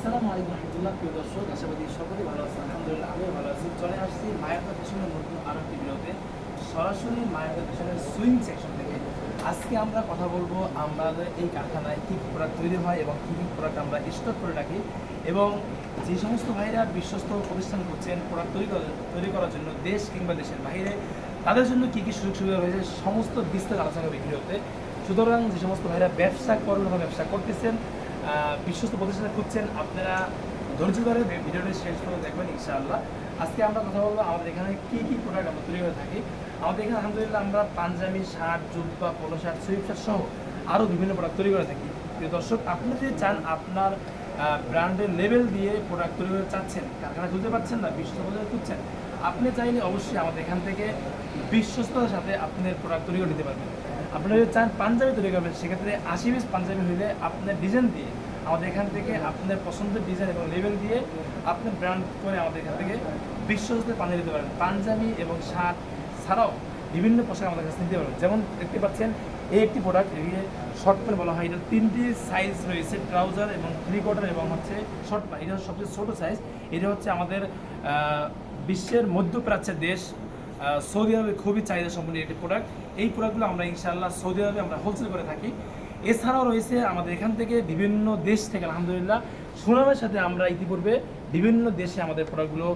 আসসালামু আলাইকুম রহমতুল্লাহ। প্রিয় দর্শক, আশাবাদী সকলেই ভালো আছেন। আলহামদুলিল্লাহ আমিও ভালো আছি। চলে আসছি মায়াকা ফ্যাশনের নতুন আরও একটি ভিডিওতে, সরাসরি মায়াকা ফ্যাশনের সুইং সেকশন থেকে। আজকে আমরা কথা বলবো আমাদের এই কারখানায় কী কী প্রোডাক্ট তৈরি হয় এবং কী কী প্রোডাক্ট আমরা স্টক করে রাখি, এবং যে সমস্ত ভাইরা বিশ্বস্ত প্রতিষ্ঠান করছেন প্রোডাক্ট তৈরি করার জন্য দেশ কিংবা দেশের বাইরে, তাদের জন্য কী কী সুযোগ সুবিধা রয়েছে সমস্ত বিস্তারিত আলোচনা হবে ভিডিওতে। সুতরাং যে সমস্ত ভাইরা ব্যবসা করবেন বা ব্যবসা করতেছেন, বিশ্বস্ত প্রতিষ্ঠানে খুঁজছেন, আপনারা ধৈর্য ধরে ভিডিওটি শেষ করে দেখবেন ইনশাআল্লাহ। আজকে আমরা কথা বলবো আমাদের এখানে কী কী প্রোডাক্ট আমরা তৈরি করে থাকি। আমাদের এখানে আলহামদুলিল্লাহ আমরা পাঞ্জাবি, শার্ট, জুব্বা, পোলো শার্ট, সুইপ শার্ট সহ আরও বিভিন্ন প্রোডাক্ট তৈরি করে থাকি। প্রিয় দর্শক, আপনি যদি চান আপনার ব্র্যান্ডের লেভেল দিয়ে প্রোডাক্ট তৈরি করে চাচ্ছেন, কারখানা খুলতে পারছেন না, বিশ্বস্ত প্রতিষ্ঠানে খুঁজছেন, আপনি চাইলে অবশ্যই আমাদের এখান থেকে বিশ্বস্ততার সাথে আপনার প্রোডাক্ট তৈরি করে নিতে পারবেন। আপনারা যদি চান পাঞ্জাবি তৈরি করবেন, সেক্ষেত্রে 80 পিস পাঞ্জাবি হইলে আপনার ডিজাইন দিয়ে আমাদের এখান থেকে আপনার পছন্দের ডিজাইন এবং লেভেল দিয়ে আপনি ব্র্যান্ড করে আমাদের এখান থেকে বিশ্বস্ত পাঞ্জাবি দিতে পারেন। পাঞ্জাবি এবং শার্ট ছাড়াও বিভিন্ন পোশাক আমাদের কাছে নিতে পারবেন। যেমন দেখতে পাচ্ছেন এই একটি প্রোডাক্ট, এটিকে শর্ট প্যান্ট বলা হয়। এটা 3টি সাইজ রয়েছে, ট্রাউজার এবং 3/4 এবং হচ্ছে শর্ট প্যান্ট। এটা সবচেয়ে ছোটো সাইজ। এটা হচ্ছে আমাদের বিশ্বের মধ্যপ্রাচ্যের দেশ সৌদি আরবে খুবই চাহিদা সম্পন্ন একটি প্রোডাক্ট। এই প্রোডাক্টগুলো আমরা ইনশাআল্লাহ সৌদি আরবে আমরা হোলসেল করে থাকি। এছাড়াও রয়েছে আমাদের এখান থেকে বিভিন্ন দেশ থেকে আলহামদুলিল্লাহ সুনামের সাথে আমরা ইতিপূর্বে বিভিন্ন দেশে আমাদের প্রোডাক্টগুলো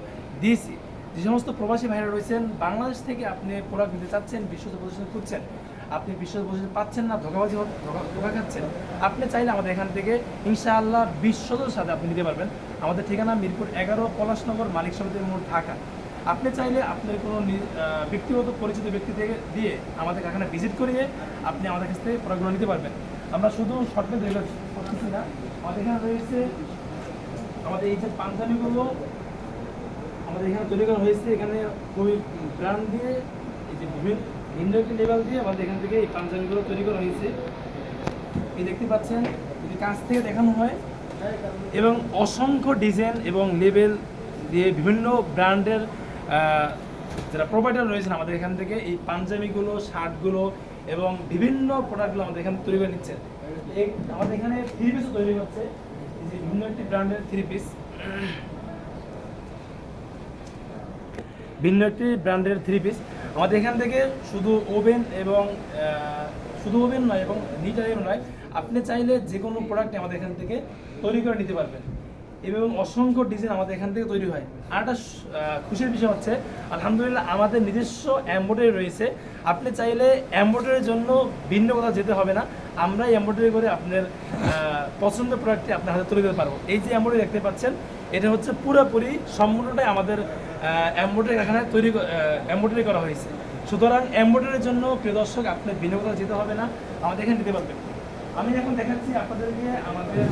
দিয়েছি। যে সমস্ত প্রবাসী ভাইরা রয়েছেন, বাংলাদেশ থেকে আপনি প্রোডাক্ট দিতে চাচ্ছেন, বিশ্বস্ত প্রতিষ্ঠান খুঁজছেন, আপনি বিশ্বস্ত প্রতিষ্ঠান পাচ্ছেন না, ধোকা খাচ্ছেন, আপনি চাইলে আমাদের এখান থেকে ইনশাআল্লাহ বিশ্বস্ততার সাথে আপনি নিতে পারবেন। আমাদের ঠিকানা মিরপুর 11, পলাশনগর, মালিক সমিতির মোড়, ঢাকা। আপনি চাইলে আপনার কোনো ব্যক্তিগত পরিচিত ব্যক্তি থেকে দিয়ে আমাদের কারখানা ভিজিট করিয়ে আপনি আমাদের কাছ থেকে প্রোডাক্টগুলো নিতে পারবেন। আমরা শুধু শর্টে তৈরি করতেছি না, আমাদের এখানে রয়েছে আমাদের এই যে পাঞ্জাবিগুলো আমাদের এখানে তৈরি করা হয়েছে। এখানে খুবই ব্র্যান্ড দিয়ে এই যে ভিন্ন একটি লেভেল দিয়ে আমাদের এখান থেকে এই পাঞ্জাবিগুলো তৈরি করা হয়েছে। এই দেখতে পাচ্ছেন, যদি কাছ থেকে দেখানো হয়, এবং অসংখ্য ডিজাইন এবং লেবেল দিয়ে বিভিন্ন ব্র্যান্ডের যারা প্রোভাইডার রয়েছেন আমাদের এখান থেকে এই পাঞ্জাবিগুলো, শার্টগুলো এবং বিভিন্ন প্রোডাক্টগুলো আমাদের এখানে তৈরি করে নিচ্ছেন। আমাদের এখানে 3 পিসও তৈরি হচ্ছে, এই যে বিভিন্ন একটি ব্র্যান্ডের 3 পিস, ভিন্ন একটি ব্র্যান্ডের 3 পিস আমাদের এখান থেকে শুধু ওভেন এবং শুধু ওভেন নয় এবং নিটারেও নয়, আপনি চাইলে যে কোনো প্রোডাক্ট আমাদের এখান থেকে তৈরি করে নিতে পারবেন। এবং অসংখ্য ডিজাইন আমাদের এখান থেকে তৈরি হয়। আর একটা খুশির বিষয় হচ্ছে আলহামদুলিল্লাহ আমাদের নিজস্ব এমব্রয়ডারি রয়েছে। আপনি চাইলে এমব্রয়ডারির জন্য ভিন্ন কোথাও যেতে হবে না, আমরা এমব্রয়ডারি করে আপনার পছন্দের প্রোডাক্টটি আপনার হাতে তুলে দিতে পারবো। এই যে এমব্রয়ডারি দেখতে পাচ্ছেন, এটা হচ্ছে পুরোপুরি সম্পূর্ণটাই আমাদের এমব্রয়ডারি কারখানায় এমব্রয়ডারি করা হয়েছে। সুতরাং এমব্রয়ডারির জন্য প্রিয় দর্শক আপনি ভিন্ন কোথাও যেতে হবে না, আমাদের এখানে দিতে পারবেন। আমি এখন দেখাচ্ছি আপনাদেরকে আমাদের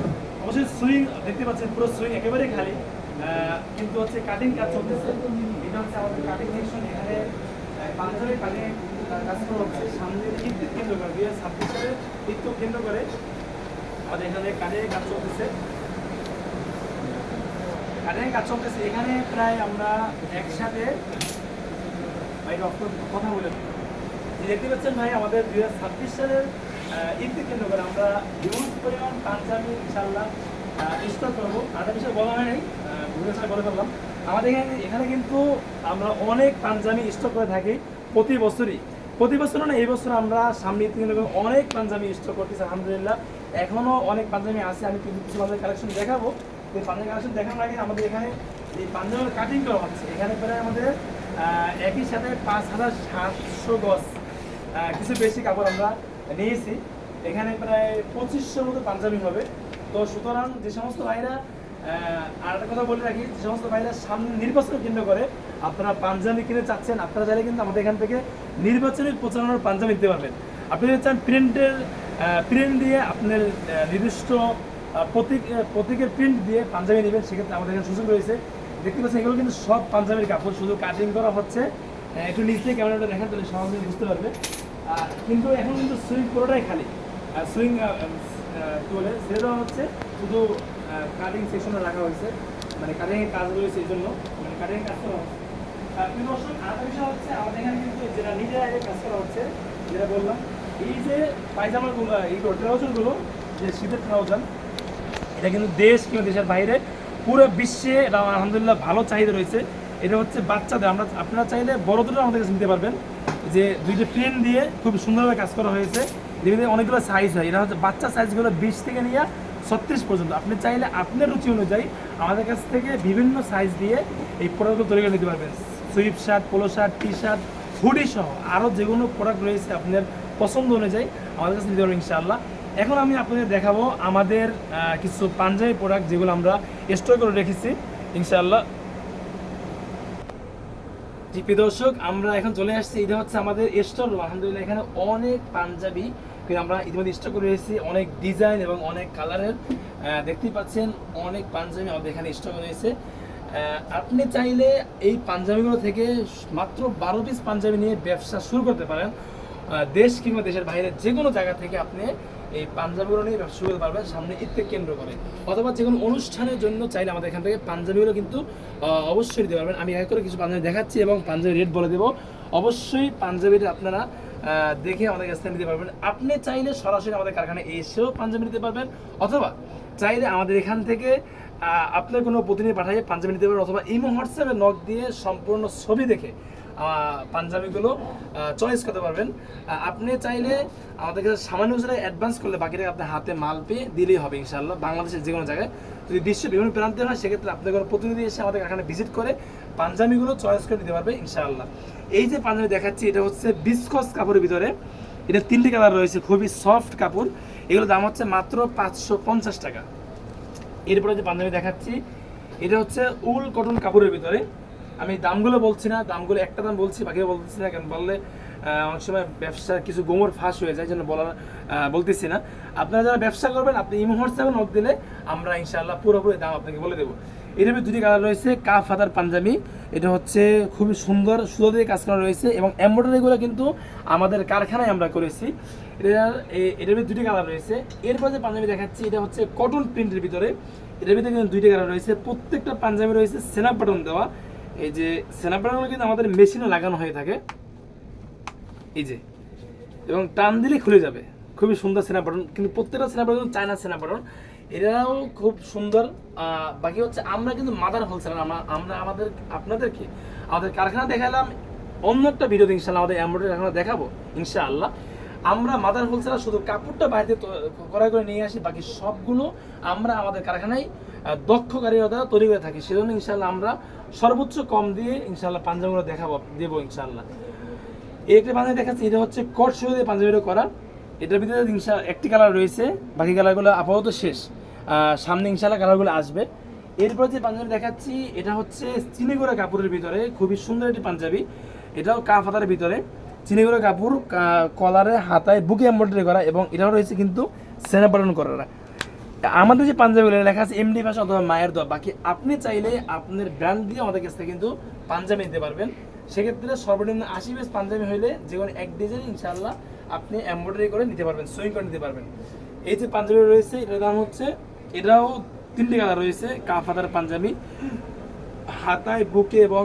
অবশ্যই সুইং দেখতে পাচ্ছেন, পুরো সুইং একেবারে খালি, কিন্তু হচ্ছে কাটিং কাজ চলতেছে। এটা হচ্ছে আমাদের কাটিং সেকশন। এখানে পাঞ্জাবি কাটিং কাজ করা হচ্ছে সামনে ঈদ কেন্দ্র করে, 2026 সালের ঈদকে কেন্দ্র করে আমাদের এখানে কাটিং কাজ চলতেছে। এখানে প্রায় আমরা একসাথে কথা বলে দেখতে পাচ্ছেন ভাই, আমাদের 2026 সালের ঈদকে কেন্দ্র করে আমরা হিউজ পরিমাণ পাঞ্জাবি ইনশাআল্লাহ স্টক করবো। আরেকটা বিষয় বলা হয় নাই, বলে ফেললাম। আমাদের এখানে কিন্তু আমরা অনেক পাঞ্জাবি স্টক করে থাকি প্রতি বছর না, এই বছর আমরা সামনে ঈদ কেন্দ্র করে অনেক পাঞ্জাবি স্টক করতেছি আলহামদুলিল্লাহ। এখনও অনেক পাঞ্জাবি আছে, আমি কিছু পাঞ্জাবি কালেকশন দেখাবো। এই পাঞ্জাবি কালেকশন দেখানোর আগে আমাদের এখানে এই পাঞ্জাবির কাটিং করা হচ্ছে। এখানে প্রায় আমাদের একই সাথে 5700 গজ কিছু বেশি কাপড় আমরা নিয়েছি। এখানে প্রায় 2500 মতো পাঞ্জাবি হবে। তো সুতরাং যে সমস্ত ভাইরা, আর একটা কথা বলে রাখি, যে সমস্ত ভাইরা সামনে নির্বাচন কেন্দ্র করে আপনারা পাঞ্জাবি কিনে চাচ্ছেন, আপনারা চাইলে কিন্তু আমাদের এখান থেকে নির্বাচনের প্রচারণার পাঞ্জাবি নিতে পারবেন। আপনি যদি চান প্রিন্ট দিয়ে আপনার নির্দিষ্ট প্রতীকের প্রিন্ট দিয়ে পাঞ্জাবি নেবেন, সেক্ষেত্রে আমাদের এখানে সুযোগ রয়েছে। দেখতে পাচ্ছেন এগুলো কিন্তু সব পাঞ্জাবির কাপড়, শুধু কাটিং করা হচ্ছে। একটু নিচ থেকে ক্যামেরাটা দেখেন, তাহলে সহজে বুঝতে পারবে। কিন্তু এখন কিন্তু সুইং পুরোটাই খালি, সুইং কী বলে সেটা হচ্ছে শুধু কাটিং সেকশনে রাখা হয়েছে, মানে কাটিংয়ের কাজ রয়েছে, এই জন্য মানে কাটিংয়ের কাজ করা হচ্ছে। কিন্তু দর্শক আরেকটা বিষয় হচ্ছে, আমাদের এখানে কিন্তু যেটা নিজের আগে কাজ করা হচ্ছে, যেটা বললাম, এই যে পায়জামাগুলো, এই ট্রাউজারগুলো, যে শীতের ট্রাউজার, এটা কিন্তু দেশ কিংবা দেশের বাইরে পুরো বিশ্বে এটা আলহামদুলিল্লাহ ভালো চাহিদা রয়েছে। এটা হচ্ছে বাচ্চাদের, আপনারা চাইলে বড়দেরও আমাদের কাছে নিতে পারবেন। যে দুইটা পেন দিয়ে খুব সুন্দরভাবে কাজ করা হয়েছে, যেগুলো অনেকগুলো সাইজ হয়। এটা হচ্ছে বাচ্চা সাইজগুলো 20 থেকে নিয়ে 36 পর্যন্ত। আপনি চাইলে আপনার রুচি অনুযায়ী আমাদের কাছ থেকে বিভিন্ন সাইজ দিয়ে এই প্রোডাক্টগুলো তৈরি করে নিতে পারবেন। Sweep shirt, polo shirt, T shirt, hoodie সহ আরও যে কোনো প্রোডাক্ট রয়েছে আপনার পছন্দ অনুযায়ী আমাদের কাছে নিতে পারবেন ইনশাআল্লাহ। এখন আমি আপনাদের দেখাবো আমাদের কিছু পাঞ্জাবি প্রোডাক্ট যেগুলো আমরা স্টোর করে রেখেছি ইনশাআল্লাহ। জি প্রিয় দর্শক, আমরা এখন চলে আসছি, এটা হচ্ছে আমাদের স্টোর। আলহামদুলিল্লাহ এখানে অনেক পাঞ্জাবি আমরা ইতিমধ্যে স্টোর করে রেখেছি, অনেক ডিজাইন এবং অনেক কালারের। দেখতেই পাচ্ছেন অনেক পাঞ্জাবি আমাদের এখানে স্টোর করে রয়েছে। আপনি চাইলে এই পাঞ্জাবিগুলো থেকে মাত্র 12 পিস পাঞ্জাবি নিয়ে ব্যবসা শুরু করতে পারেন। দেশ কিংবা দেশের বাইরে যে কোনো জায়গা থেকে আপনি এই পাঞ্জাবিগুলো নিয়ে ব্যবসা শুরু করতে পারবেন, সামনে ঈদকে কেন্দ্র করে। অথবা যে কোনো অনুষ্ঠানের জন্য চাইলে আমাদের এখান থেকে পাঞ্জাবিগুলো কিন্তু অবশ্যই দিতে পারবেন। আমি এক করে কিছু পাঞ্জাবি দেখাচ্ছি এবং পাঞ্জাবি রেট বলে দেবো। অবশ্যই পাঞ্জাবিটা আপনারা দেখে আমাদের কাছ থেকে নিতে পারবেন। আপনি চাইলে সরাসরি আমাদের কারখানায় এসেও পাঞ্জাবি নিতে পারবেন, অথবা চাইলে আমাদের এখান থেকে আপনার কোনো প্রতিনিধি পাঠিয়ে পাঞ্জাবি নিতে পারবেন, অথবা ইমো হোয়াটসঅ্যাপে নক দিয়ে সম্পূর্ণ ছবি দেখে পাঞ্জাবিগুলো চয়েস করতে পারবেন। আপনি চাইলে আমাদের কাছে সামান্য হিসেবে অ্যাডভান্স করলে বাকি টাকা আপনার হাতে মাল পেয়ে দিলেই হবে ইনশাআল্লাহ। বাংলাদেশের যে কোনো জায়গায় যদি বিশ্বের বিভিন্ন প্রান্তে হয়, সেক্ষেত্রে আপনার কোনো প্রতিনিধি এসে আমাদের এখানে ভিজিট করে পাঞ্জাবিগুলো চয়েস করে দিতে পারবে ইনশাআল্লাহ। এই যে পাঞ্জাবি দেখাচ্ছি, এটা হচ্ছে বিসকস কাপড়ের ভিতরে। এটা 3টি কালার রয়েছে, খুবই সফট কাপড়। এগুলোর দাম হচ্ছে মাত্র 550 টাকা। এরপরে যে পাঞ্জাবি দেখাচ্ছি, এটা হচ্ছে উল কটন কাপড়ের ভিতরে। আমি দামগুলো বলছি না, দামগুলো একটা দাম বলছি, বাকিও বলতেছি না। কেন বললে অনেক সময় ব্যবসার কিছু গোমর ফাঁস হয়ে যায়, জন্য বলতেছি না। আপনারা যারা ব্যবসা করবেন, আপনি ইমো হোয়াটসঅ্যাপে নক দিলে আমরা ইনশাআল্লাহ পুরোপুরি দাম আপনাকে বলে দেবো। এর ভিতরে 2টি কালার রয়েছে, কাফ হাতার পাঞ্জাবি। এটা হচ্ছে খুবই সুন্দর সুতো দিয়ে কাজ করা রয়েছে এবং এমব্রয়ডারিগুলো কিন্তু আমাদের কারখানায় আমরা করেছি। এটার ভিতরে 2টি কালার রয়েছে। এরপর যে পাঞ্জাবি দেখাচ্ছি, এটা হচ্ছে কটন প্রিন্টের ভিতরে। এটার ভিতরে কিন্তু 2টি কালার রয়েছে। প্রত্যেকটা পাঞ্জাবি রয়েছে সেনাপ বাটন দেওয়া। এই যে সেনাপ বাটনগুলো কিন্তু আমাদের মেশিনে লাগানো হয়ে থাকে, এই যে, এবং টান দিলে খুলে যাবে। খুবই সুন্দর সেনাপ বাটন, কিন্তু প্রত্যেকটা সেনাপ বাটন চায়না সেনাপ বাটন, এরাও খুব সুন্দর। বাকি হচ্ছে আমরা কিন্তু মাদার হোলসেলার। আমরা আপনাদেরকে আমাদের কারখানা দেখালাম, অন্য একটা ভিডিওতে ইনশাআল্লাহ আমাদের এমব্রয়ডারি কারখানা দেখাবো ইনশাআল্লাহ। আমরা মাদার হোলসেলার, শুধু কাপড়টা বাইরে ক্রয় করে নিয়ে আসি, বাকি সবগুলো আমরা আমাদের কারখানায় দক্ষ কারিগর দ্বারা তৈরি করে থাকি। সেজন্য ইনশাআল্লাহ আমরা সর্বোচ্চ কম দিয়ে ইনশাআল্লাহ পাঞ্জাবিগুলো দেবো ইনশাআল্লাহ। এই একটা পাঞ্জাবি দেখাচ্ছি, এটা হচ্ছে কট সুতো দিয়ে পাঞ্জাবিটা করা। এটার ভিতরে একটি কালার রয়েছে, বাকি কালারগুলো আপাতত শেষ। সামনে ইনশাআল্লাহ কালারগুলো আসবে। এরপর যে পাঞ্জাবি দেখাচ্ছি, এটা হচ্ছে চিনিগুড়া কাপড়ের ভিতরে, খুবই সুন্দর একটি পাঞ্জাবি। এটাও কাফ হাতার ভিতরে, চিনিগুড়া কাপড়, কলারে হাতায় বুকে এমব্রয়ডারি করা, এবং এটাও রয়েছে কিন্তু সেনাপ বাটন করা। আমাদের যে পাঞ্জাবিগুলো লেখা আছে এমডি ভাষা অথবা মায়ের দোয়া। বাকি আপনি চাইলে আপনার ব্র্যান্ড দিয়ে আমাদের কাছ থেকে কিন্তু পাঞ্জাবি নিতে পারবেন। সেক্ষেত্রে সর্বনিম্ন 80 পিস পাঞ্জাবি হইলে যে কোনো এক ডিজাইন ইনশাআল্লাহ আপনি এমব্রয়ডারি করে নিতে পারবেন, সুইং করে নিতে পারবেন। এই যে পাঞ্জাবি রয়েছে, এটার দাম হচ্ছে, এটাও 3টি কালার রয়েছে, কাফ হাতার পাঞ্জাবি, হাতায় বুকে এবং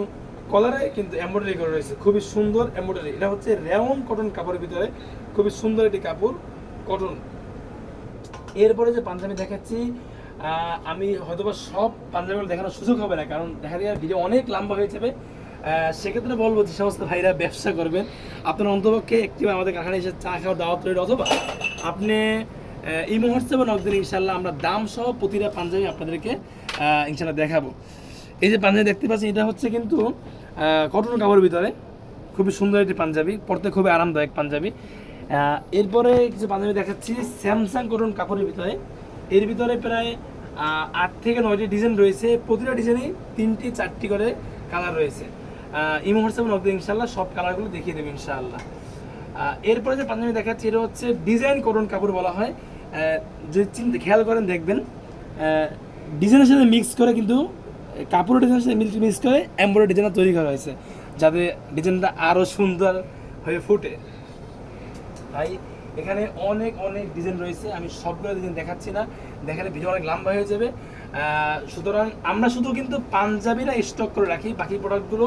কলারে কিন্তু এমব্রয়ডারি করা রয়েছে, খুবই সুন্দর এমব্রয়ডারি। এটা হচ্ছে রেওন কটন কাপড়ের ভিতরে, খুবই সুন্দর একটি কাপড়, কটন। এরপরে যে পাঞ্জাবি দেখাচ্ছি, আমি হয়তোবা সব পাঞ্জাবিগুলো দেখানোর সুযোগ হবে না, কারণ দেখা যায় ভিডিও অনেক লম্বা হয়ে যাবে। সেক্ষেত্রে বলবো যে সমস্ত ভাইরা ব্যবসা করবেন, আপনার অন্তপক্ষে একটি আমাদের কারখানায় এসে চা খাওয়ার দাওয়াত রইল, অথবা আপনি এই মুহূর্তে নক দিন ইনশাল্লাহ আমরা দাম সহ প্রতিটা পাঞ্জাবি আপনাদেরকে ইনশাল্লাহ দেখাবো। এই যে পাঞ্জাবি দেখতে পাচ্ছেন, এটা হচ্ছে কিন্তু কটন কাপড়ের ভিতরে, খুবই সুন্দর একটি পাঞ্জাবি, পরতে খুবই আরামদায়ক পাঞ্জাবি। এরপরে কিছু পাঞ্জাবি দেখাচ্ছি স্যামসাং কটন কাপড়ের ভিতরে। এর ভিতরে প্রায় 8 থেকে 9টি ডিজাইন রয়েছে, প্রতিটা ডিজাইনেই 3টি 4টি করে কালার রয়েছে। ইমো হোয়াটসঅ্যাপে নক দিয়ে ইনশাল্লাহ সব কালারগুলো দেখিয়ে দেবে ইনশাআল্লাহ। এরপরে যে পাঞ্জাবি দেখাচ্ছি, এটা হচ্ছে ডিজাইন কটন কাপড় বলা হয়। যদি খেয়াল করেন দেখবেন, ডিজাইনের সাথে মিক্স করে কিন্তু কাপড়ের ডিজাইনের সাথে মিক্স করে এমব্রয়ডারি ডিজাইন তৈরি করা হয়েছে, যাতে ডিজাইনটা আরও সুন্দর হয়ে ফুটে। তাই এখানে অনেক অনেক ডিজাইন রয়েছে, আমি সবগুলো ডিজাইন দেখাচ্ছি না, দেখালে ভিডিও অনেক লম্বা হয়ে যাবে। সুতরাং আমরা শুধু কিন্তু পাঞ্জাবিরা স্টক করে রাখি, বাকি প্রোডাক্টগুলো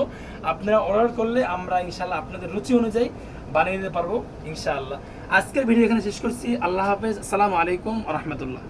আপনারা অর্ডার করলে আমরা ইনশাআল্লাহ আপনাদের রুচি অনুযায়ী বানিয়ে দিতে পারবো ইনশাআল্লাহ। আজকের ভিডিও এখানে শেষ করছি। আল্লাহ হাফেজ, আসসালামু আলাইকুম ওয়া রাহমাতুল্লাহ।